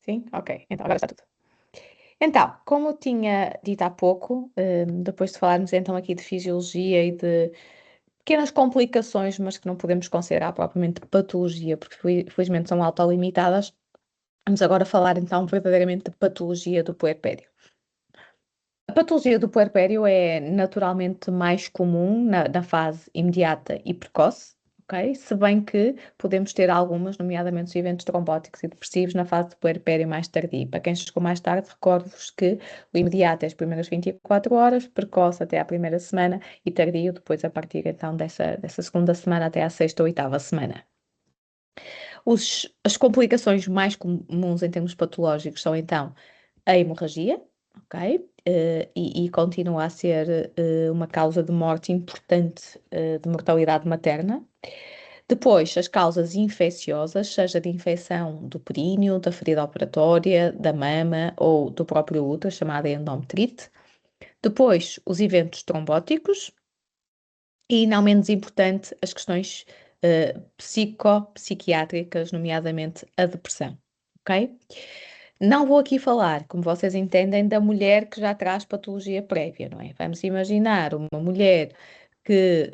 Sim? Ok, então agora está tudo. Então, como eu tinha dito há pouco, depois de falarmos então aqui de fisiologia e de pequenas complicações, mas que não podemos considerar propriamente patologia, porque felizmente são autolimitadas, vamos agora falar então verdadeiramente de patologia do puerpério. A patologia do puerpério é naturalmente mais comum na fase imediata e precoce, ok? Se bem que podemos ter algumas, nomeadamente os eventos trombóticos e depressivos, na fase do puerpério mais tardio. Para quem chegou mais tarde, recordo-vos que o imediato é as primeiras 24 horas, precoce até à primeira semana e tardio depois a partir então dessa segunda semana até à sexta ou oitava semana. As complicações mais comuns em termos patológicos são então a hemorragia, ok? E continua a ser uma causa de morte importante de mortalidade materna. Depois, as causas infecciosas, seja de infecção do períneo, da ferida operatória, da mama ou do próprio útero, chamada endometrite. Depois, os eventos trombóticos. E, não menos importante, as questões psiquiátricas, nomeadamente a depressão, ok? Não vou aqui falar, como vocês entendem, da mulher que já traz patologia prévia, não é? Vamos imaginar uma mulher que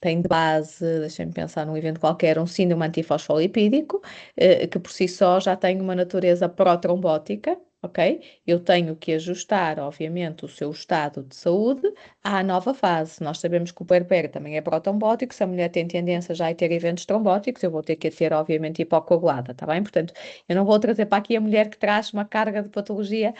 tem de base, deixem-me pensar num evento qualquer, um síndrome antifosfolipídico, que por si só já tem uma natureza protrombótica, ok? Eu tenho que ajustar, obviamente, o seu estado de saúde à nova fase. Nós sabemos que o puerpério também é protrombótico, se a mulher tem tendência já a ter eventos trombóticos, eu vou ter que ter, obviamente, hipocoagulada, tá bem? Portanto, eu não vou trazer para aqui a mulher que traz uma carga de patologia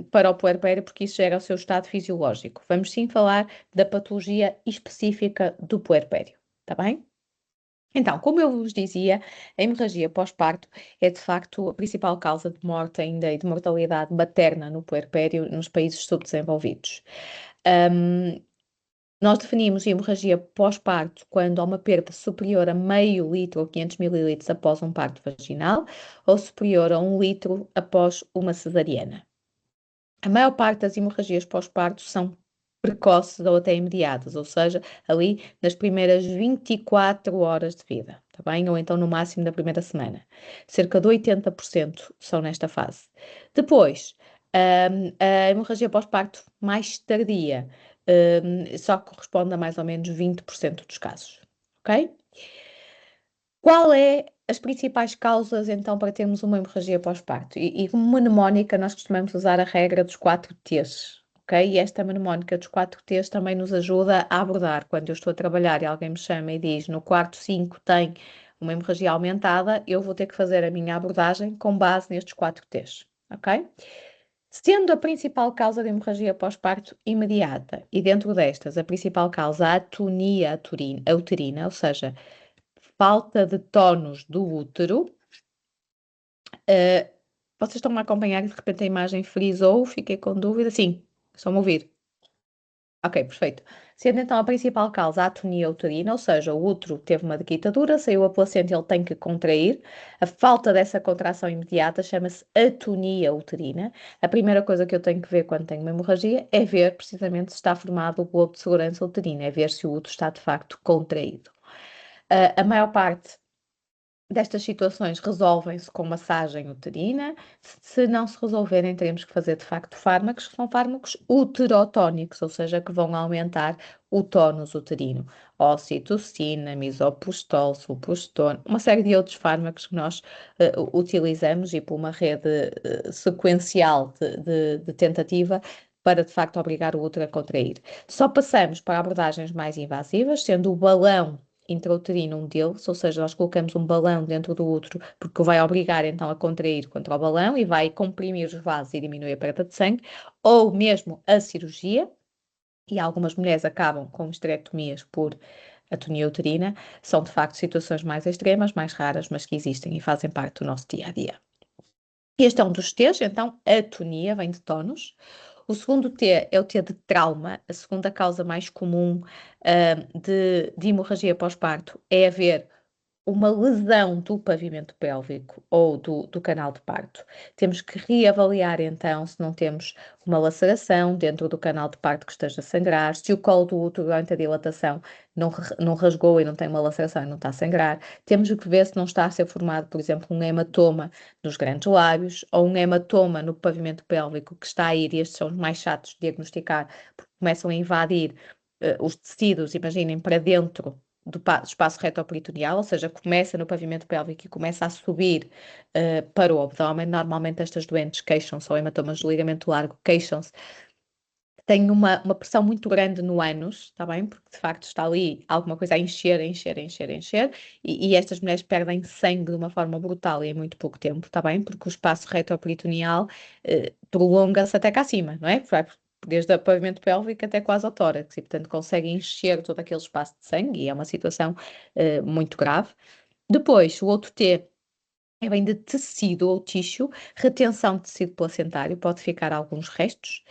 para o puerpério, porque isso já era o seu estado fisiológico. Vamos sim falar da patologia específica do puerpério, tá bem? Então, como eu vos dizia, a hemorragia pós-parto é de facto a principal causa de morte ainda e de mortalidade materna no puerpério nos países subdesenvolvidos. Um, Nós definimos hemorragia pós-parto quando há uma perda superior a meio litro ou 500 mililitros após um parto vaginal ou superior a 1 litro após uma cesariana. A maior parte das hemorragias pós-parto são precoces ou até imediatas, ou seja, ali nas primeiras 24 horas de vida, tá bem? Ou então no máximo da primeira semana. Cerca de 80% são nesta fase. Depois, a hemorragia pós-parto mais tardia, só corresponde a mais ou menos 20% dos casos, ok? Qual é as principais causas, então, para termos uma hemorragia pós-parto? E como mnemónica, nós costumamos usar a regra dos 4 T's, ok? E esta mnemónica dos 4 T's também nos ajuda a abordar. Quando eu estou a trabalhar e alguém me chama e diz no quarto 5 tem uma hemorragia aumentada, eu vou ter que fazer a minha abordagem com base nestes 4 T's, ok? Sendo a principal causa de hemorragia pós-parto imediata, e dentro destas, a principal causa a atonia uterina, ou seja, falta de tónus do útero. Vocês estão-me a acompanhar e de repente a imagem frisou, fiquei com dúvida. Sim, estão-me a ouvir? Ok, perfeito. Sendo então a principal causa a atonia uterina, ou seja, o útero teve uma dequitadura, saiu a placenta, ele tem que contrair. A falta dessa contração imediata chama-se atonia uterina. A primeira coisa que eu tenho que ver quando tenho uma hemorragia é ver precisamente se está formado o globo de segurança uterino, é ver se o útero está de facto contraído. A maior parte destas situações resolvem-se com massagem uterina. Se não se resolverem, teremos que fazer de facto fármacos, que são fármacos uterotónicos, ou seja, que vão aumentar o tónus uterino. Ocitocina, misoprostol, sulpostona, uma série de outros fármacos que nós utilizamos e por uma rede sequencial de tentativa para de facto obrigar o útero a contrair. Só passamos para abordagens mais invasivas, sendo o balão intrauterino um deles, ou seja, nós colocamos um balão dentro do útero, porque vai obrigar então a contrair contra o balão e vai comprimir os vasos e diminuir a perda de sangue, ou mesmo a cirurgia, e algumas mulheres acabam com esterectomias por atonia uterina, são de facto situações mais extremas, mais raras, mas que existem e fazem parte do nosso dia a dia. Este é um dos T's, então, atonia vem de tónus. O segundo T é o T de trauma. A segunda causa mais comum de hemorragia pós-parto é haver uma lesão do pavimento pélvico ou do canal de parto. Temos que reavaliar então se não temos uma laceração dentro do canal de parto que esteja a sangrar, se o colo do útero durante a dilatação não rasgou e não tem uma laceração e não está a sangrar. Temos que ver se não está a ser formado, por exemplo, um hematoma nos grandes lábios ou um hematoma no pavimento pélvico que está a ir, e estes são os mais chatos de diagnosticar, porque começam a invadir os tecidos, imaginem, para dentro do espaço retroperitoneal, ou seja, começa no pavimento pélvico e começa a subir para o abdômen. Normalmente estas doentes queixam-se, ou hematomas do ligamento largo, queixam-se, têm uma pressão muito grande no ânus, está bem? Porque de facto está ali alguma coisa a encher, encher, encher, encher, e estas mulheres perdem sangue de uma forma brutal e em muito pouco tempo, está bem? Porque o espaço retroperitoneal prolonga-se até cá acima, não é? Vai desde o pavimento pélvico até quase ao tórax, e portanto consegue encher todo aquele espaço de sangue, e é uma situação muito grave. Depois, o outro T vem de tecido ou tissue, retenção de tecido placentário, pode ficar alguns restos.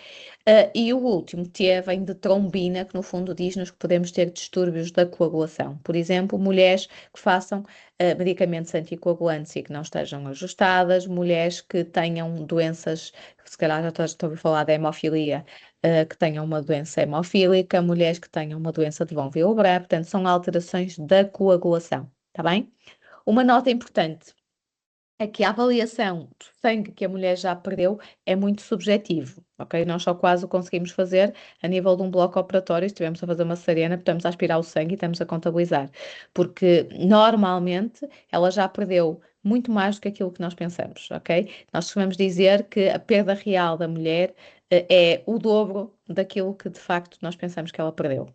E o último, T, vem de trombina, que no fundo diz-nos que podemos ter distúrbios da coagulação. Por exemplo, mulheres que façam medicamentos anticoagulantes e que não estejam ajustadas, mulheres que tenham doenças, se calhar já estás a ouvir falar da hemofilia, que tenham uma doença hemofílica, mulheres que tenham uma doença de von Willebrand, portanto, são alterações da coagulação, está bem? Uma nota importante é que a avaliação do sangue que a mulher já perdeu é muito subjetivo, ok? Nós só quase o conseguimos fazer a nível de um bloco operatório, se estivermos a fazer uma cesariana, estamos a aspirar o sangue e estamos a contabilizar, porque normalmente ela já perdeu muito mais do que aquilo que nós pensamos, ok? Nós costumamos dizer que a perda real da mulher é o dobro daquilo que de facto nós pensamos que ela perdeu.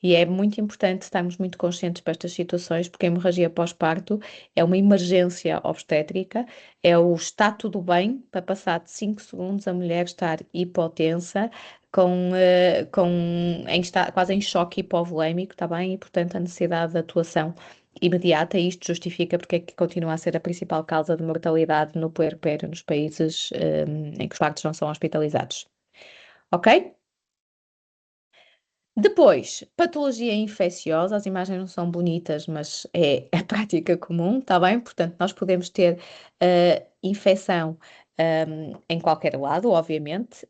E é muito importante estarmos muito conscientes para estas situações, porque a hemorragia pós-parto é uma emergência obstétrica, é o está tudo bem para passar de 5 segundos a mulher estar hipotensa, quase em choque hipovolémico, está bem? E, portanto, a necessidade de atuação imediata, e isto justifica porque é que continua a ser a principal causa de mortalidade no puerpério nos países em que os partos não são hospitalizados. Ok? Depois, patologia infecciosa, as imagens não são bonitas, mas é a prática comum, está bem? Portanto, nós podemos ter infecção em qualquer lado, obviamente,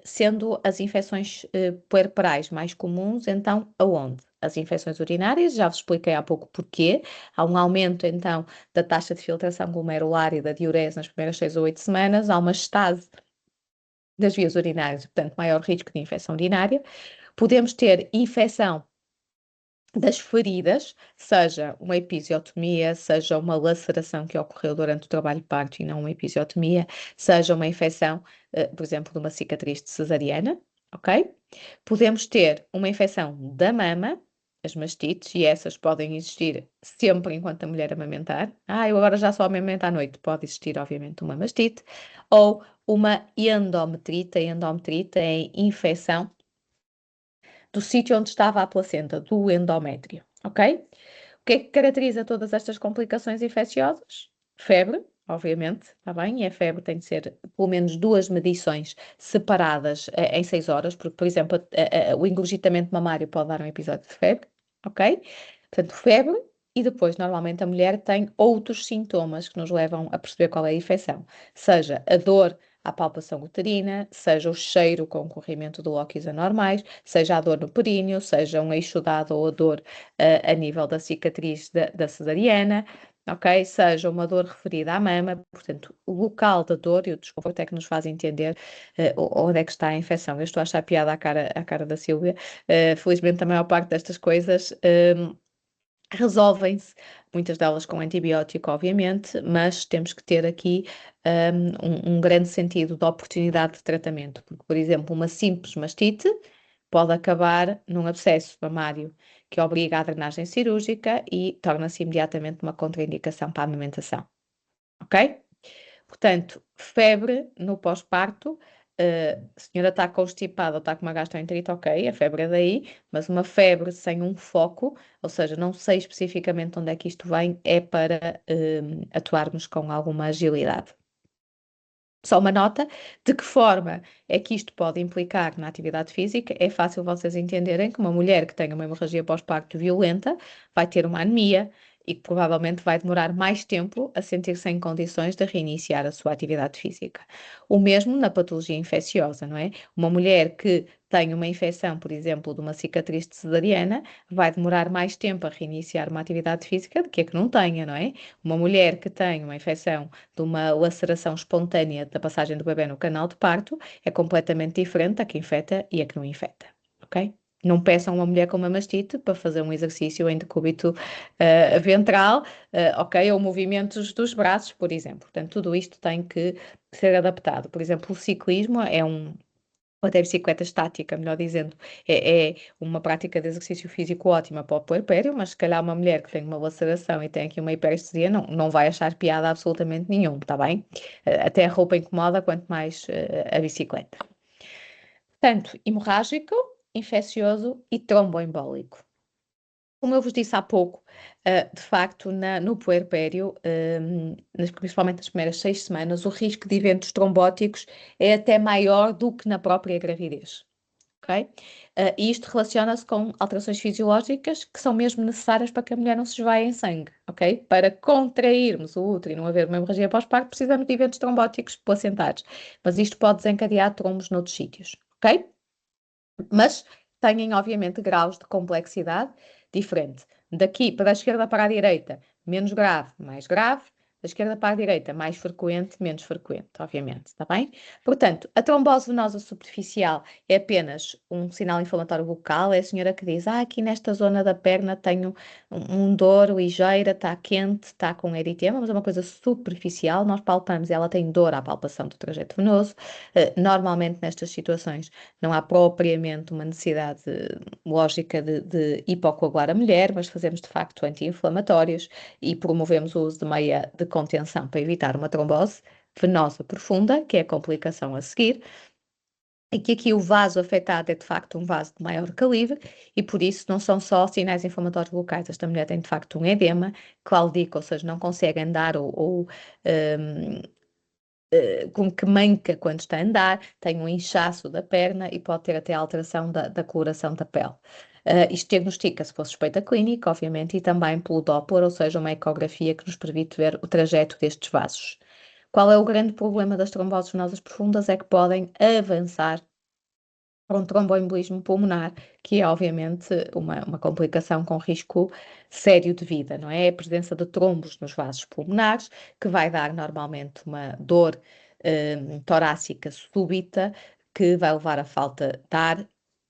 sendo as infecções puerperais mais comuns, então, aonde? As infecções urinárias, já vos expliquei há pouco porquê. Há um aumento, então, da taxa de filtração glomerular e da diurese nas primeiras 6 ou 8 semanas, há uma estase das vias urinárias, portanto, maior risco de infecção urinária. Podemos ter infecção das feridas, seja uma episiotomia, seja uma laceração que ocorreu durante o trabalho de parto e não uma episiotomia, seja uma infecção, por exemplo, de uma cicatriz de cesariana, ok? Podemos ter uma infecção da mama, as mastites, e essas podem existir sempre enquanto a mulher amamentar. Eu agora já só amamento à noite. Pode existir, obviamente, uma mastite. Ou uma endometrite. A endometrite é infecção do sítio onde estava a placenta, do endométrio, ok? O que é que caracteriza todas estas complicações infecciosas? Febre, obviamente, está bem? E a febre tem de ser pelo menos 2 medições separadas em 6 horas, porque, por exemplo, o engurgitamento mamário pode dar um episódio de febre, ok? Portanto, febre, e depois, normalmente, a mulher tem outros sintomas que nos levam a perceber qual é a infecção, seja a dor à palpação uterina, seja o cheiro com corrimento de lóquis anormais, seja a dor no períneo, seja um eixo dado ou a dor a nível da cicatriz da cesariana, ok? Seja uma dor referida à mama, portanto, o local da dor e o desconforto é que nos faz entender onde é que está a infecção. Eu estou a achar piada à cara da Sílvia. Felizmente, a maior parte destas coisas resolvem-se, muitas delas com antibiótico, obviamente, mas temos que ter aqui um grande sentido de oportunidade de tratamento, porque, por exemplo, uma simples mastite pode acabar num abscesso mamário que obriga à drenagem cirúrgica e torna-se imediatamente uma contraindicação para a amamentação, ok? Portanto, febre no pós-parto, a senhora está constipada ou está com uma gastroenterite, ok, a febre é daí, mas uma febre sem um foco, ou seja, não sei especificamente onde é que isto vem, é para atuarmos com alguma agilidade. Só uma nota, de que forma é que isto pode implicar na atividade física? É fácil vocês entenderem que uma mulher que tenha uma hemorragia pós-parto violenta vai ter uma anemia e que provavelmente vai demorar mais tempo a sentir-se em condições de reiniciar a sua atividade física. O mesmo na patologia infecciosa, não é? Uma mulher que tem uma infecção, por exemplo, de uma cicatriz de cesariana, vai demorar mais tempo a reiniciar uma atividade física do que a que não tenha, não é? Uma mulher que tem uma infecção de uma laceração espontânea da passagem do bebê no canal de parto é completamente diferente da que infecta e a que não infecta, ok? Não peçam uma mulher com uma mastite para fazer um exercício em decúbito ventral, ok? Ou movimentos dos braços, por exemplo. Portanto, tudo isto tem que ser adaptado. Por exemplo, o ciclismo ou até bicicleta estática, melhor dizendo, é uma prática de exercício físico ótima para o puerpério, mas se calhar uma mulher que tem uma laceração e tem aqui uma hiperestesia não vai achar piada absolutamente nenhum, tá bem? Até a roupa incomoda, quanto mais a bicicleta. Portanto, hemorrágico, infeccioso e tromboembólico. Como eu vos disse há pouco, de facto, no puerpério, principalmente nas primeiras 6 semanas, o risco de eventos trombóticos é até maior do que na própria gravidez. Ok? E isto relaciona-se com alterações fisiológicas que são mesmo necessárias para que a mulher não se esvaia em sangue, ok? Para contrairmos o útero e não haver uma hemorragia pós-parto, precisamos de eventos trombóticos placentares. Mas isto pode desencadear trombos noutros sítios, ok? Mas têm, obviamente, graus de complexidade diferente. Daqui para a esquerda para a direita, menos grave, mais grave. Da esquerda para a direita, mais frequente, menos frequente, obviamente, está bem? Portanto, a trombose venosa superficial é apenas um sinal inflamatório local. É a senhora que diz, aqui nesta zona da perna tenho um dor ligeira, está quente, está com eritema, mas é uma coisa superficial. Nós palpamos e ela tem dor à palpação do trajeto venoso. Normalmente, nestas situações, não há propriamente uma necessidade lógica de hipocoagular a mulher, mas fazemos de facto anti-inflamatórios e promovemos o uso de meia de contenção para evitar uma trombose venosa profunda, que é a complicação a seguir. E que aqui o vaso afetado é de facto um vaso de maior calibre e por isso não são só sinais inflamatórios locais. Esta mulher tem de facto um edema claudico, ou seja, não consegue andar ou como que manca quando está a andar, tem um inchaço da perna e pode ter até alteração da coloração da pele. Isto diagnostica-se pela suspeita clínica, obviamente, e também pelo Doppler, ou seja, uma ecografia que nos permite ver o trajeto destes vasos. Qual é o grande problema das tromboses venosas profundas? É que podem avançar para um tromboembolismo pulmonar, que é obviamente uma complicação com risco sério de vida, não é? A presença de trombos nos vasos pulmonares, que vai dar normalmente uma dor torácica súbita, que vai levar à falta de ar.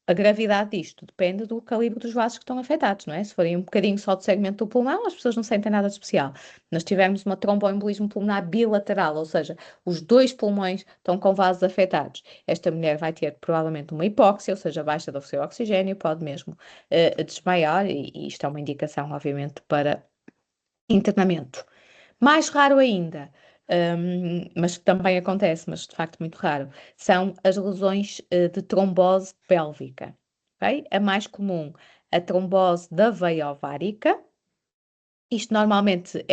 A gravidade disto depende do calibre dos vasos que estão afetados, não é? Se forem um bocadinho só do segmento do pulmão, as pessoas não sentem nada de especial. Mas se tivermos uma tromboembolismo pulmonar bilateral, ou seja, os dois pulmões estão com vasos afetados, esta mulher vai ter provavelmente uma hipóxia, ou seja, baixa do seu oxigênio, pode mesmo desmaiar, e isto é uma indicação, obviamente, para internamento. Mais raro ainda, mas que também acontece, mas de facto muito raro, são as lesões de trombose pélvica. Okay? A mais comum, a trombose da veia ovárica. Isto normalmente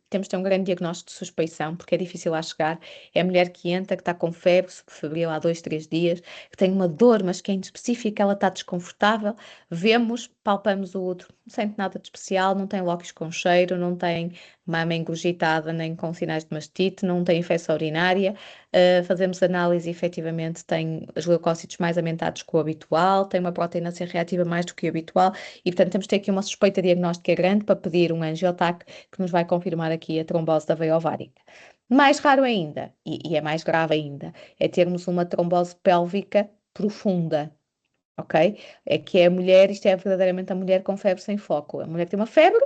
temos de ter um grande diagnóstico de suspeição, porque é difícil lá chegar. É a mulher que entra, que está com febre subfebril há 2, 3 dias, que tem uma dor, mas que é inespecífica, ela está desconfortável. Vemos, palpamos o útero, não sente nada de especial, não tem lóculos com cheiro, não tem mama engurgitada, nem com sinais de mastite, não tem infecção urinária. Fazemos análise e efetivamente tem os leucócitos mais aumentados que o habitual, tem uma proteína C reativa mais do que o habitual e, portanto, temos de ter aqui uma suspeita diagnóstica grande para pedir um angiotaque que nos vai confirmar aqui a trombose da veia ovárica. Mais raro ainda, e é mais grave ainda, é termos uma trombose pélvica profunda, ok? É que é a mulher, isto é verdadeiramente a mulher com febre sem foco. A mulher que tem uma febre,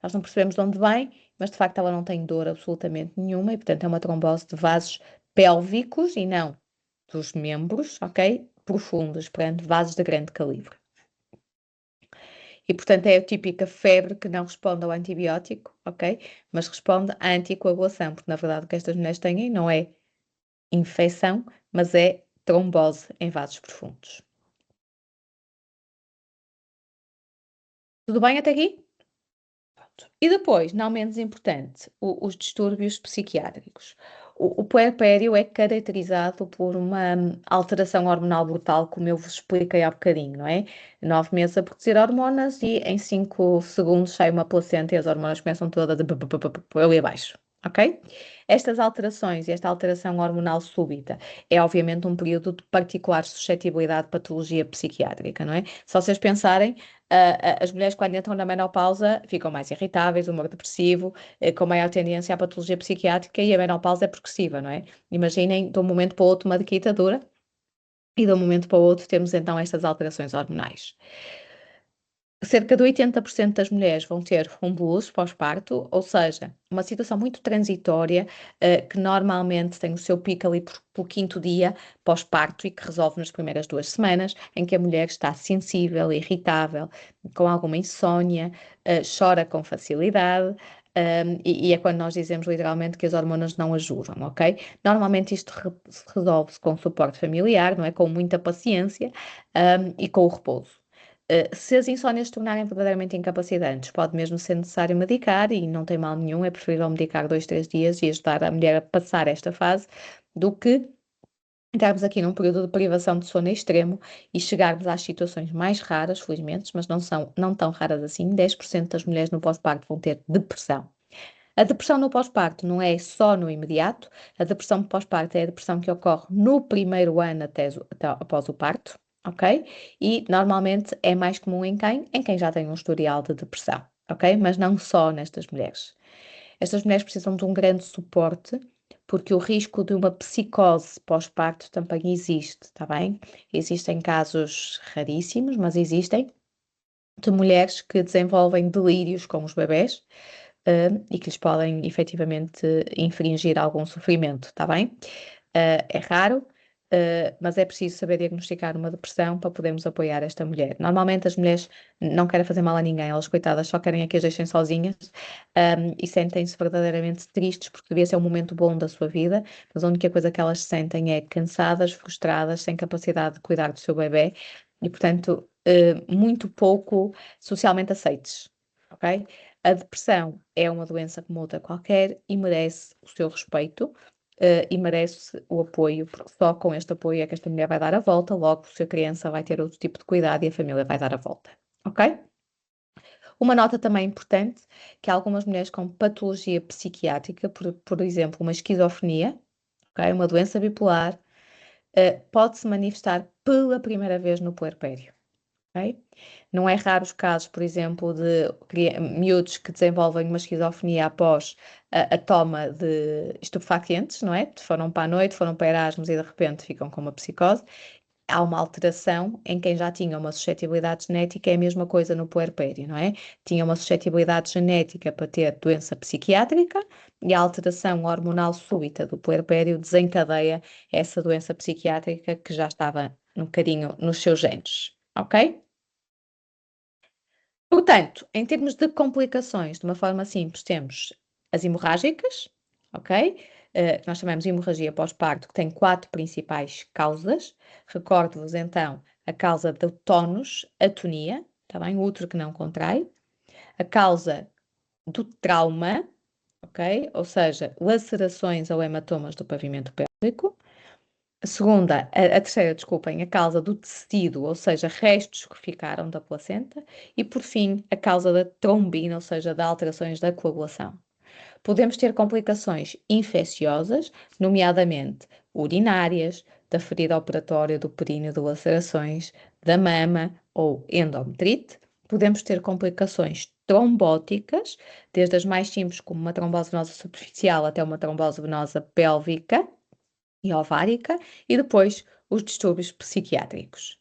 nós não percebemos de onde vem, mas de facto ela não tem dor absolutamente nenhuma e, portanto, é uma trombose de vasos pélvicos e não dos membros, ok? Profundos, portanto, vasos de grande calibre. E, portanto, é a típica febre que não responde ao antibiótico, ok? Mas responde à anticoagulação, porque na verdade o que estas mulheres têm não é infecção, mas é trombose em vasos profundos. Tudo bem até aqui? Pronto. E depois, não menos importante, os distúrbios psiquiátricos. O puerpério é caracterizado por uma alteração hormonal brutal, como eu vos expliquei há bocadinho, não é? 9 meses a produzir hormonas e em 5 segundos sai uma placenta e as hormonas começam todas ali abaixo, ok? Estas alterações e esta alteração hormonal súbita é obviamente um período de particular suscetibilidade de patologia psiquiátrica, não é? Se vocês pensarem, as mulheres quando entram na menopausa ficam mais irritáveis, humor depressivo, com maior tendência à patologia psiquiátrica e a menopausa é progressiva, não é? Imaginem de um momento para o outro uma ditadura e de um momento para o outro temos então estas alterações hormonais. Cerca de 80% das mulheres vão ter um blues pós-parto, ou seja, uma situação muito transitória, que normalmente tem o seu pico ali pelo quinto dia pós-parto e que resolve nas primeiras 2 semanas, em que a mulher está sensível, irritável, com alguma insônia, chora com facilidade. E é quando nós dizemos literalmente que as hormonas não ajudam, ok? Normalmente isto resolve-se com suporte familiar, não é? Com muita paciência, e com o repouso. Se as insónias se tornarem verdadeiramente incapacitantes, pode mesmo ser necessário medicar e não tem mal nenhum, é preferível medicar 2, 3 dias e ajudar a mulher a passar esta fase do que entrarmos aqui num período de privação de sono extremo e chegarmos às situações mais raras, felizmente, mas não são não tão raras assim, 10% das mulheres no pós-parto vão ter depressão. A depressão no pós-parto não é só no imediato, a depressão pós-parto é a depressão que ocorre no primeiro ano até após o parto, ok? E normalmente é mais comum em quem? Em quem já tem um historial de depressão, ok? Mas não só nestas mulheres. Estas mulheres precisam de um grande suporte, porque o risco de uma psicose pós-parto também existe, está bem? Existem casos raríssimos, mas existem, de mulheres que desenvolvem delírios com os bebés, e que lhes podem efetivamente infringir algum sofrimento, está bem? É raro, mas é preciso saber diagnosticar uma depressão para podermos apoiar esta mulher. Normalmente as mulheres não querem fazer mal a ninguém, elas coitadas só querem é que as deixem sozinhas, e sentem-se verdadeiramente tristes porque devia ser um momento bom da sua vida, mas a única coisa que elas sentem é cansadas, frustradas, sem capacidade de cuidar do seu bebê e, portanto, muito pouco socialmente aceites, ok? A depressão é uma doença como outra qualquer e merece o seu respeito, e merece o apoio, porque só com este apoio é que esta mulher vai dar a volta, logo se a criança vai ter outro tipo de cuidado e a família vai dar a volta, ok? Uma nota também importante, que algumas mulheres com patologia psiquiátrica, por exemplo, uma esquizofrenia, ok? Uma doença bipolar, pode se manifestar pela primeira vez no puerpério. Ok? Não é raro os casos, por exemplo, de miúdos que desenvolvem uma esquizofrenia após a toma de estupefacientes, não é? Foram para a noite, foram para Erasmus e de repente ficam com uma psicose. Há uma alteração em quem já tinha uma suscetibilidade genética, é a mesma coisa no puerpério, não é? Tinha uma suscetibilidade genética para ter doença psiquiátrica e a alteração hormonal súbita do puerpério desencadeia essa doença psiquiátrica que já estava um bocadinho nos seus genes, ok? Portanto, em termos de complicações, de uma forma simples, temos as hemorrágicas, ok? Que nós chamamos de hemorragia pós-parto, que tem 4 principais causas. Recordo-vos então a causa do tónus, atonia, está bem? O útero que não contrai. A causa do trauma, ok? Ou seja, lacerações ou hematomas do pavimento pélvico. A terceira, desculpem, a causa do tecido, ou seja, restos que ficaram da placenta, e por fim, a causa da trombina, ou seja, de alterações da coagulação. Podemos ter complicações infecciosas, nomeadamente urinárias, da ferida operatória do períneo de lacerações, da mama ou endometrite. Podemos ter complicações trombóticas, desde as mais simples, como uma trombose venosa superficial, até uma trombose venosa pélvica e ovárica, e depois os distúrbios psiquiátricos.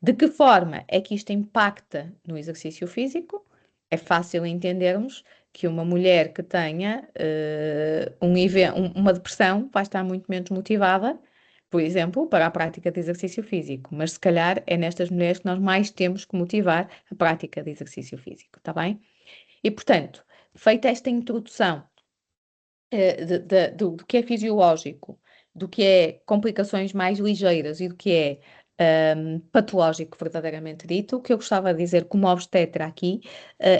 De que forma é que isto impacta no exercício físico? É fácil entendermos que uma mulher que tenha uma depressão vai estar muito menos motivada, por exemplo, para a prática de exercício físico, mas se calhar é nestas mulheres que nós mais temos que motivar a prática de exercício físico, está bem? E portanto, feita esta introdução do que é fisiológico, do que é complicações mais ligeiras e do que é patológico verdadeiramente dito, o que eu gostava de dizer como obstetra aqui,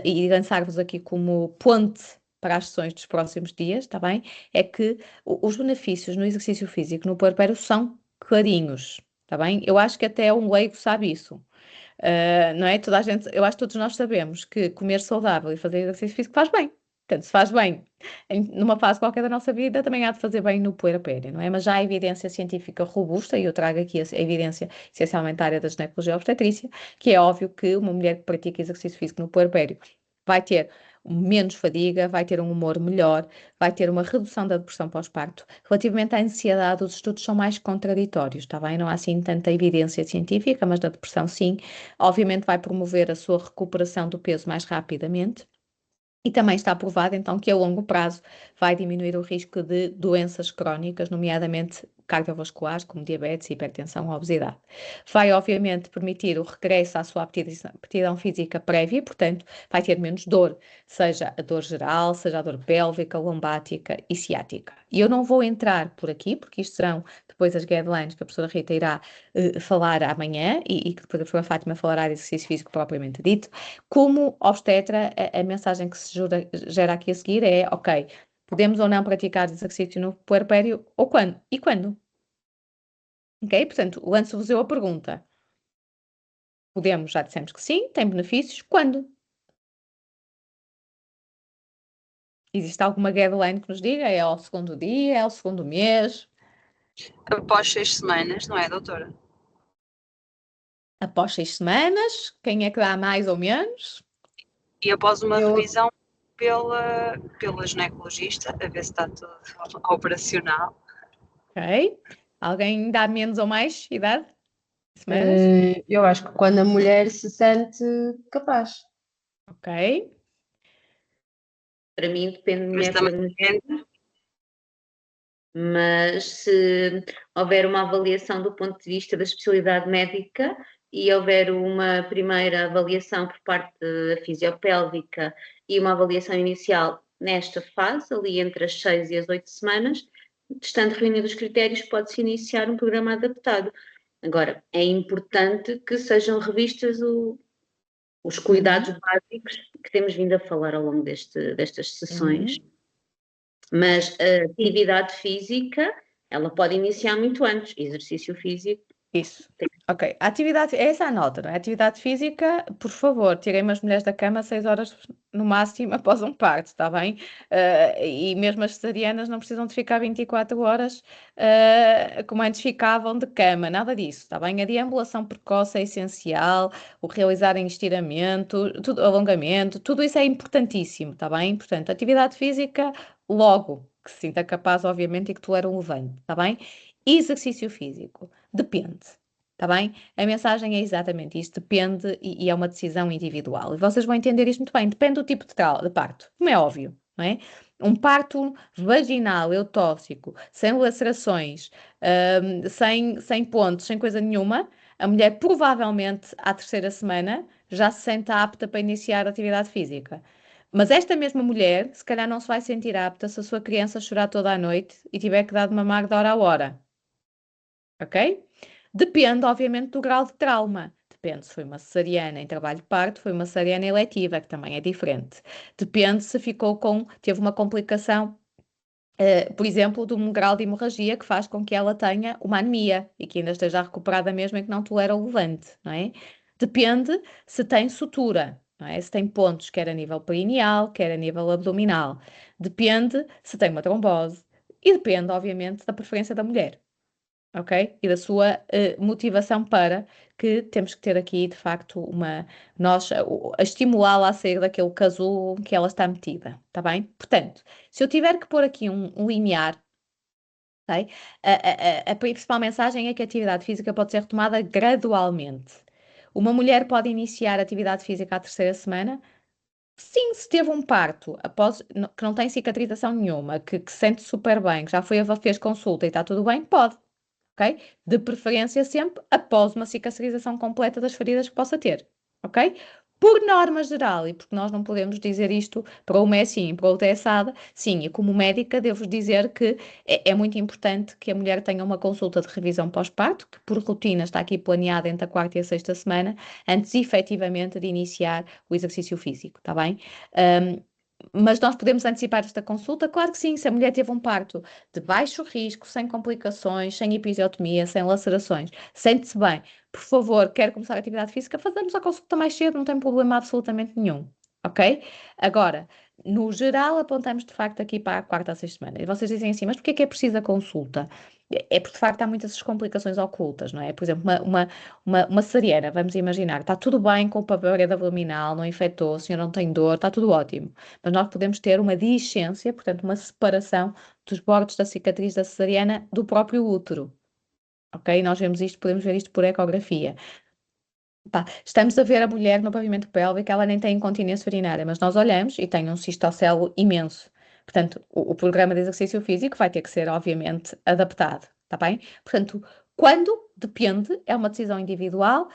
e lançar-vos aqui como ponte para as sessões dos próximos dias, está bem? É que os benefícios no exercício físico no puerpério são clarinhos, está bem? Eu acho que até um leigo sabe isso. Não é? Toda a gente, eu acho que todos nós sabemos que comer saudável e fazer exercício físico faz bem. Portanto, se faz bem numa fase qualquer da nossa vida, também há de fazer bem no puerpério, não é? Mas já há evidência científica robusta, e eu trago aqui a evidência essencialmente da área da ginecologia e obstetrícia, que é óbvio que uma mulher que pratica exercício físico no puerpério vai ter menos fadiga, vai ter um humor melhor, vai ter uma redução da depressão pós-parto. Relativamente à ansiedade, os estudos são mais contraditórios, está bem? Não há assim tanta evidência científica, mas da depressão sim. Obviamente vai promover a sua recuperação do peso mais rapidamente. E também está provado, então, que a longo prazo vai diminuir o risco de doenças crónicas, nomeadamente cardiovasculares, como diabetes, hipertensão ou obesidade. Vai, obviamente, permitir o regresso à sua aptidão física prévia, portanto, vai ter menos dor, seja a dor geral, seja a dor pélvica, lombática e ciática. E eu não vou entrar por aqui, porque isto serão depois as guidelines que a professora Rita irá falar amanhã e que depois a professora Fátima falará de exercício físico propriamente dito. Como obstetra, a mensagem que se gera aqui a seguir é, ok, podemos ou não praticar exercício no puerpério, ou quando? E quando? Ok? Portanto, lanço-vos eu a pergunta. Podemos, já dissemos que sim, tem benefícios, quando? Existe alguma guideline que nos diga? É ao segundo dia, é ao segundo mês? Após 6 semanas, não é, doutora? Após 6 semanas? Quem é que dá mais ou menos? E após uma Eu, revisão pela ginecologista, a ver se está tudo operacional. Ok? Alguém dá menos ou mais idade? Semanas? eu acho que quando a mulher se sente capaz. Ok. Para mim depende de Mas mulher também para mulher, mas se houver uma avaliação do ponto de vista da especialidade médica e houver uma primeira avaliação por parte da fisiopélvica e uma avaliação inicial nesta fase, ali entre as 6 e as 8 semanas, estando reunidos os critérios, pode-se iniciar um programa adaptado. Agora, é importante que sejam revistas os cuidados básicos que temos vindo a falar ao longo destas sessões. Mas a atividade física, ela pode iniciar muito antes. Exercício físico. Isso. Ok. Atividade, essa é a nota, não é? Atividade física, por favor, tirem as mulheres da cama 6 horas no máximo após um parto, está bem? E mesmo as cesarianas não precisam de ficar 24 horas como antes ficavam de cama, nada disso, está bem? A deambulação precoce é essencial, o realizarem estiramento, tudo, alongamento, tudo isso é importantíssimo, está bem? Portanto, atividade física logo que se sinta capaz, obviamente, e que tolera um levante, está bem? Exercício físico. Depende, está bem? A mensagem é exatamente isso, depende e é uma decisão individual. E vocês vão entender isto muito bem, depende do tipo de parto, como é óbvio, não é? Um parto vaginal, eutóxico, sem lacerações, sem pontos, sem coisa nenhuma, a mulher provavelmente à terceira semana já se sente apta para iniciar a atividade física. Mas esta mesma mulher, se calhar não se vai sentir apta se a sua criança chorar toda a noite e tiver que dar de mamar de hora a hora, ok? Depende, obviamente, do grau de trauma. Depende se foi uma cesariana em trabalho de parto, foi uma cesariana eletiva, que também é diferente. Depende se teve uma complicação, por exemplo, de um grau de hemorragia que faz com que ela tenha uma anemia e que ainda esteja recuperada mesmo e que não tolera o levante, não é? Depende se tem sutura, não é? Se tem pontos, quer a nível perineal, quer a nível abdominal. Depende se tem uma trombose. E depende, obviamente, da preferência da mulher, ok? E da sua motivação para que temos que ter aqui, de facto, nós a estimulá-la a sair daquele casulo que ela está metida, tá bem? Portanto, se eu tiver que pôr aqui um limiar, ok? A principal mensagem é que a atividade física pode ser retomada gradualmente. Uma mulher pode iniciar atividade física à terceira semana? Sim, se teve um parto que não tem cicatrização nenhuma, que se sente super bem, que já fez consulta e está tudo bem, pode, ok? De preferência sempre após uma cicatrização completa das feridas que possa ter, ok? Por norma geral, e porque nós não podemos dizer isto para uma é assim, para outra é assada, sim, e como médica devo dizer que é muito importante que a mulher tenha uma consulta de revisão pós-parto, que por rotina está aqui planeada entre a quarta e a sexta semana, antes efetivamente de iniciar o exercício físico, está bem? Mas nós podemos antecipar esta consulta? Claro que sim, se a mulher teve um parto de baixo risco, sem complicações, sem episiotomia, sem lacerações, sente-se bem, por favor, quer começar a atividade física, fazemos a consulta mais cedo, não tem problema absolutamente nenhum, ok? Agora, no geral, apontamos de facto aqui para a quarta a sexta semana. E vocês dizem assim, mas porquê é que é preciso a consulta? É porque de facto há muitas complicações ocultas, não é? Por exemplo, uma cesariana, vamos imaginar, está tudo bem com a parede abdominal, não infectou, a senhora não tem dor, está tudo ótimo. Mas nós podemos ter uma deiscência, portanto, uma separação dos bordos da cicatriz da cesariana do próprio útero. Ok? Nós vemos isto, podemos ver isto por ecografia. Pá, estamos a ver a mulher no pavimento pélvico, ela nem tem incontinência urinária, mas nós olhamos e tem um cistocelo imenso. Portanto, o programa de exercício físico vai ter que ser, obviamente, adaptado, está bem? Portanto, quando? Depende, é uma decisão individual.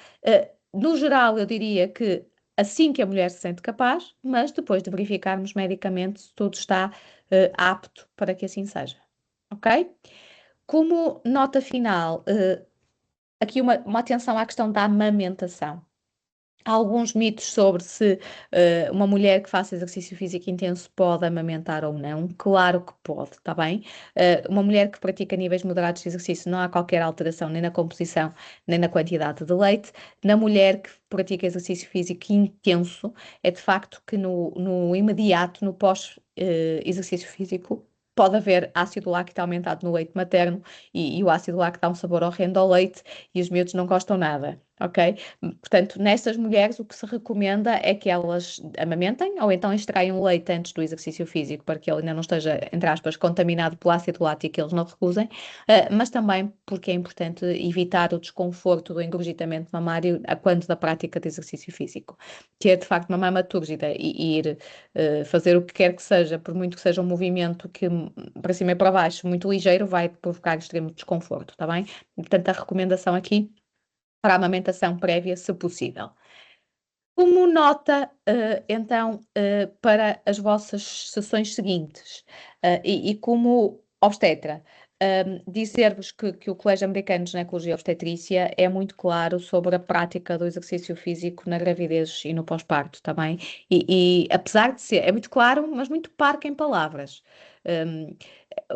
No geral, eu diria que assim que a mulher se sente capaz, mas depois de verificarmos medicamente se tudo está apto para que assim seja, ok? Como nota final, aqui uma atenção à questão da amamentação. Há alguns mitos sobre se uma mulher que faça exercício físico intenso pode amamentar ou não. Claro que pode, está bem? Uma mulher que pratica níveis moderados de exercício não há qualquer alteração nem na composição nem na quantidade de leite. Na mulher que pratica exercício físico intenso, é de facto que no imediato, no pós-exercício físico, pode haver ácido láctico aumentado no leite materno e o ácido láctico dá um sabor horrendo ao leite e os miúdos não gostam nada, ok? Portanto, nestas mulheres, o que se recomenda é que elas amamentem ou então extraiam leite antes do exercício físico para que ele ainda não esteja, entre aspas, contaminado pelo ácido lático que eles não recusem, mas também porque é importante evitar o desconforto do engurgitamento mamário a quando da prática de exercício físico. Ter, de facto, uma mama túrgida e ir fazer o que quer que seja, por muito que seja um movimento que para cima e para baixo, muito ligeiro, vai provocar extremo desconforto, está bem? E, portanto, a recomendação aqui para a amamentação prévia, se possível. Como nota, então, para as vossas sessões seguintes, e como obstetra, dizer-vos que o Colégio Americano de Ginecologia e Obstetrícia é muito claro sobre a prática do exercício físico na gravidez e no pós-parto, está bem? E apesar de ser, é muito claro, mas muito parco em palavras. Um,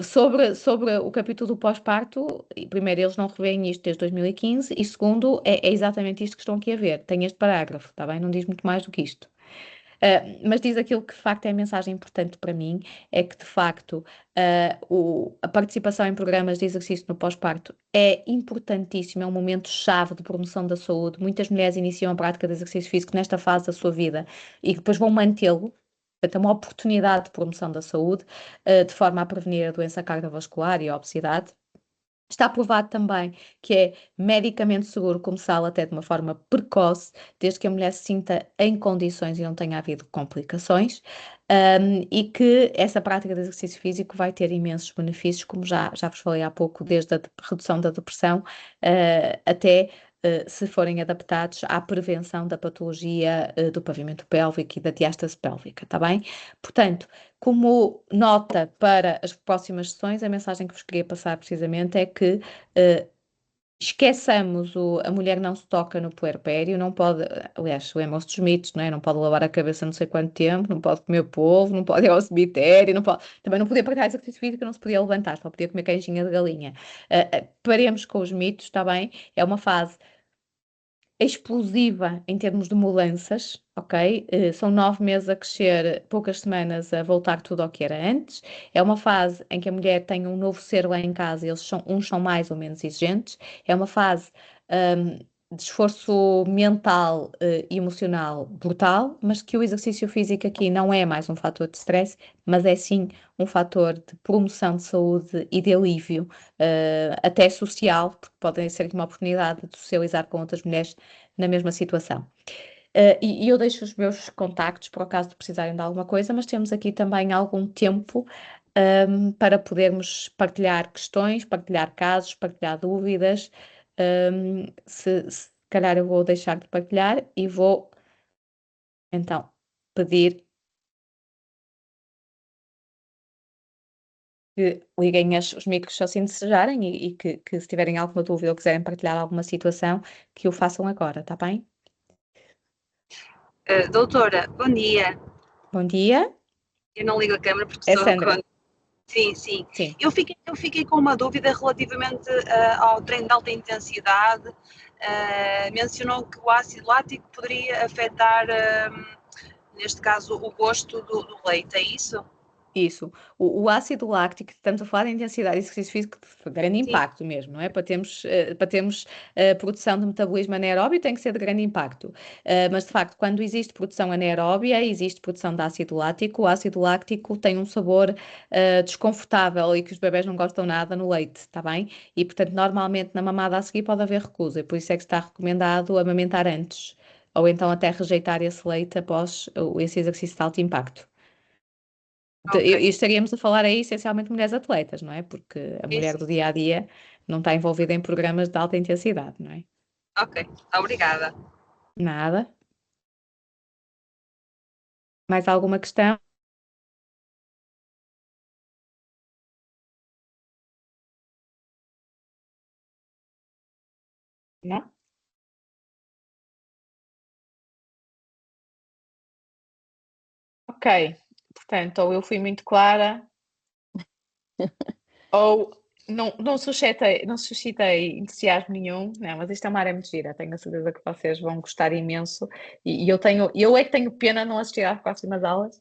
sobre o capítulo do pós-parto, primeiro, eles não revêem isto desde 2015 e segundo, é exatamente isto que estão aqui a ver. Tem este parágrafo, está bem? Não diz muito mais do que isto. Mas diz aquilo que de facto é a mensagem importante para mim, é que de facto a participação em programas de exercício no pós-parto é importantíssimo, é um momento-chave de promoção da saúde. Muitas mulheres iniciam a prática de exercício físico nesta fase da sua vida e depois vão mantê-lo. Portanto, é uma oportunidade de promoção da saúde, de forma a prevenir a doença cardiovascular e a obesidade. Está provado também que é medicamente seguro começá-lo até de uma forma precoce, desde que a mulher se sinta em condições e não tenha havido complicações, e que essa prática de exercício físico vai ter imensos benefícios, como já vos falei há pouco, desde a redução da depressão, até se forem adaptados à prevenção da patologia do pavimento pélvico e da diástase pélvica, está bem? Portanto, como nota para as próximas sessões, a mensagem que vos queria passar precisamente é que esqueçamos a mulher não se toca no puerpério, não pode, aliás, lembram-se dos mitos, não é? Não pode lavar a cabeça não sei quanto tempo, não pode comer polvo, não pode ir ao cemitério, não pode, também não podia praticar exercício físico, não se podia levantar, só podia comer queijinha de galinha. Paremos com os mitos, está bem? É uma fase explosiva em termos de mudanças, ok? São 9 meses a crescer, poucas semanas a voltar tudo ao que era antes. É uma fase em que a mulher tem um novo ser lá em casa, uns são mais ou menos exigentes. É uma fase de esforço mental e emocional brutal, mas que o exercício físico aqui não é mais um fator de stress, mas é sim um fator de promoção de saúde e de alívio, até social, porque pode ser aqui uma oportunidade de socializar com outras mulheres na mesma situação. E eu deixo os meus contactos por acaso de precisarem de alguma coisa, mas temos aqui também algum tempo para podermos partilhar questões, partilhar casos, partilhar dúvidas. Se calhar eu vou deixar de partilhar e vou então pedir que liguem os micros se assim desejarem e que se tiverem alguma dúvida ou quiserem partilhar alguma situação, que o façam agora, está bem? Doutora, bom dia. Bom dia. Eu não ligo a câmera porque É sou Sandra. Sim, sim. Sim. Eu fiquei com uma dúvida relativamente ao treino de alta intensidade. Mencionou que o ácido lático poderia afetar, neste caso, o gosto do leite, é isso? Isso. O ácido láctico, estamos a falar de intensidade de exercício físico de grande Sim. impacto mesmo, não é? Para termos produção de metabolismo anaeróbio tem que ser de grande impacto. Mas, de facto, quando existe produção anaeróbia, existe produção de ácido lático. O ácido láctico tem um sabor desconfortável e que os bebés não gostam nada no leite, está bem? E, portanto, normalmente na mamada a seguir pode haver recusa. Por isso é que está recomendado amamentar antes. Ou então até rejeitar esse leite após esse exercício de alto impacto. E Ok. estaríamos a falar aí essencialmente de mulheres atletas, não é? Porque a mulher Isso. do dia a dia não está envolvida em programas de alta intensidade, não é? Ok, obrigada. Nada. Mais alguma questão? Não? Ok. Portanto, ou eu fui muito clara, ou não suscitei entusiasmo nenhum. Não, mas isto é uma área muito gira. Tenho a certeza que vocês vão gostar imenso. E eu é que tenho pena de não assistir às próximas aulas,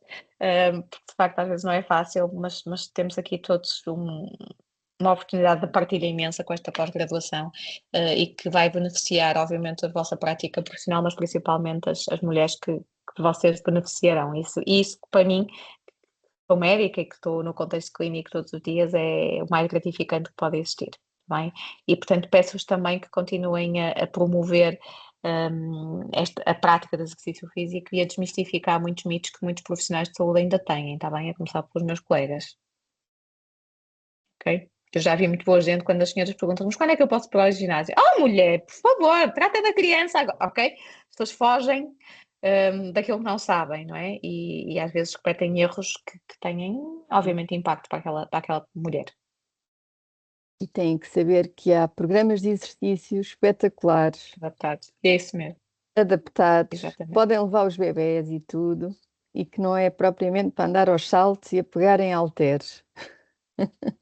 porque de facto às vezes não é fácil, mas temos aqui todos uma oportunidade de partilha imensa com esta pós-graduação e que vai beneficiar, obviamente, a vossa prática profissional, mas principalmente as mulheres que vocês beneficiarão. Isso para mim, sou médica e que estou no contexto clínico todos os dias, é o mais gratificante que pode existir. Bem? E, portanto, peço-vos também que continuem a promover a prática do exercício físico e a desmistificar muitos mitos que muitos profissionais de saúde ainda têm, está bem? A começar pelos meus colegas. Ok? Eu já vi muito boa gente quando as senhoras perguntam, mas quando é que eu posso ir para o ginásio? Oh, mulher, por favor, trata da criança agora, ok? As pessoas fogem daquilo que não sabem, não é? E às vezes cometem erros que têm, obviamente, impacto para aquela mulher. E têm que saber que há programas de exercício espetaculares, Adaptados. É isso mesmo, adaptados, exatamente. podem levar os bebés e tudo, e que não é propriamente para andar aos saltos e a pegar em halteres.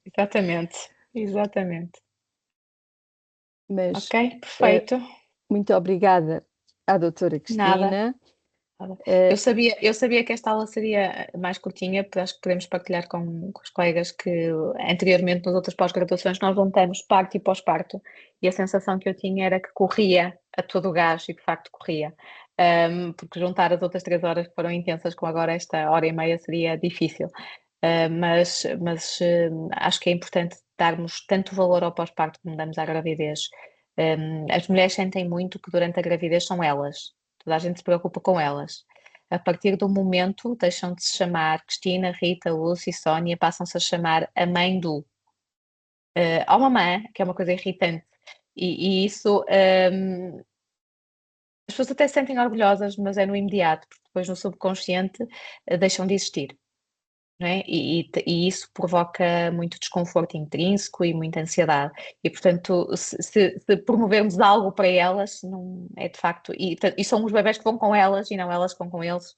Exatamente, exatamente. Mas Ok, perfeito. muito obrigada à doutora Nada. Cristina. Eu sabia que esta aula seria mais curtinha, porque acho que podemos partilhar com os colegas que anteriormente nas outras pós-graduações nós juntamos parto e pós-parto e a sensação que eu tinha era que corria a todo o gás e de facto corria. Porque juntar as outras 3 horas que foram intensas com agora esta hora e meia seria difícil. Mas acho que é importante darmos tanto valor ao pós-parto como damos à gravidez. As mulheres sentem muito que durante a gravidez são elas, toda a gente se preocupa com elas. A partir do momento, deixam de se chamar Cristina, Rita, Lúcia e Sónia, passam-se a chamar a mãe do. Ou mamã, que é uma coisa irritante. E isso, as pessoas até se sentem orgulhosas, mas é no imediato, porque depois no subconsciente deixam de existir. Não é? E isso provoca muito desconforto intrínseco e muita ansiedade. E, portanto, se promovermos algo para elas, não é de facto. E são os bebés que vão com elas e não elas que vão com eles,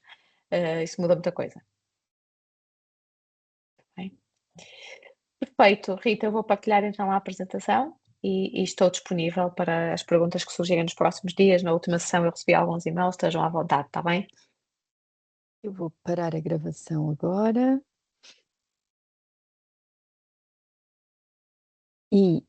isso muda muita coisa. Bem. Perfeito, Rita, eu vou partilhar então a apresentação e estou disponível para as perguntas que surgirem nos próximos dias. Na última sessão eu recebi alguns e-mails, estejam à vontade, está bem? Eu vou parar a gravação agora. E